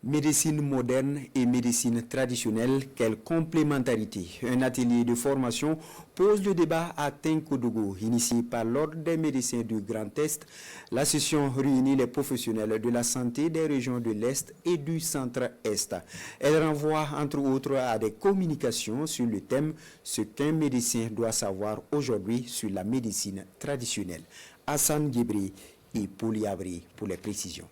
Médecine moderne et médecine traditionnelle, quelle complémentarité? Un atelier de formation pose le débat à Tenkodougou, initié par l'Ordre des médecins du Grand Est. La session réunit les professionnels de la santé des régions de l'Est et du Centre-Est. Elle renvoie entre autres à des communications sur le thème « Ce qu'un médecin doit savoir aujourd'hui sur la médecine traditionnelle ». Hassan Guébri et Pouliabri pour les précisions.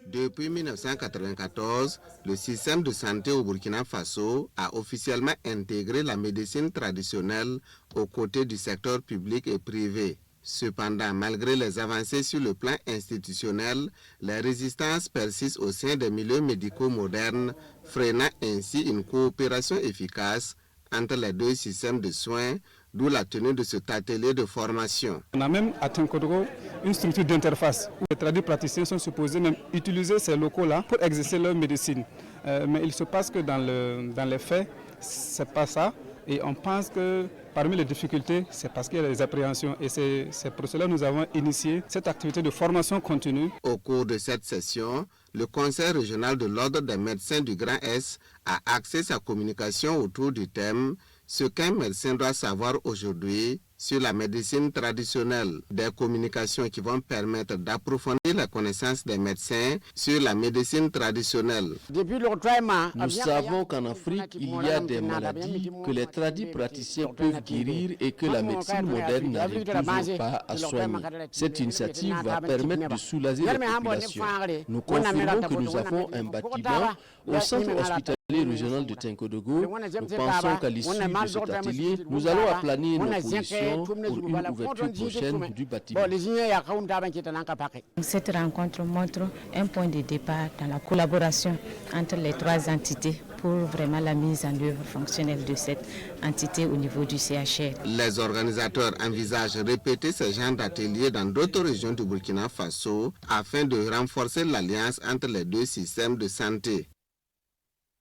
Depuis 1994, le système de santé au Burkina Faso a officiellement intégré la médecine traditionnelle aux côtés du secteur public et privé. Cependant, malgré les avancées sur le plan institutionnel, les résistances persistent au sein des milieux médicaux modernes, freinant ainsi une coopération efficace entre les deux systèmes de soins, d'où la tenue de cet atelier de formation. On a même à Tenkodougou une structure d'interface où les traducteurs praticiens sont supposés même utiliser ces locaux-là pour exercer leur médecine. Mais il se passe que dans les faits, ce n'est pas ça. Et on pense que parmi les difficultés, c'est parce qu'il y a des appréhensions. Et c'est pour cela que nous avons initié cette activité de formation continue. Au cours de cette session, le Conseil régional de l'Ordre des médecins du Grand Est a axé sa communication autour du thème « Ce qu'un médecin doit savoir aujourd'hui sur la médecine traditionnelle ». Des communications qui vont permettre d'approfondir la connaissance des médecins sur la médecine traditionnelle. Nous savons qu'en Afrique, il y a des maladies que les praticiens peuvent guérir et que la médecine moderne n'arrive toujours pas à soigner. Cette initiative va permettre de soulager les populations. Nous confirmons que nous avons un bâtiment au centre hospitalier régional de Tenkodougou. Nous pensons qu'à l'issue de cet atelier, nous allons aplanier nos positions pour une ouverture prochaine du bâtiment. Cette rencontre montre un point de départ dans la collaboration entre les trois entités pour vraiment la mise en œuvre fonctionnelle de cette entité au niveau du CHR. Les organisateurs envisagent de répéter ce genre d'ateliers dans d'autres régions du Burkina Faso afin de renforcer l'alliance entre les deux systèmes de santé.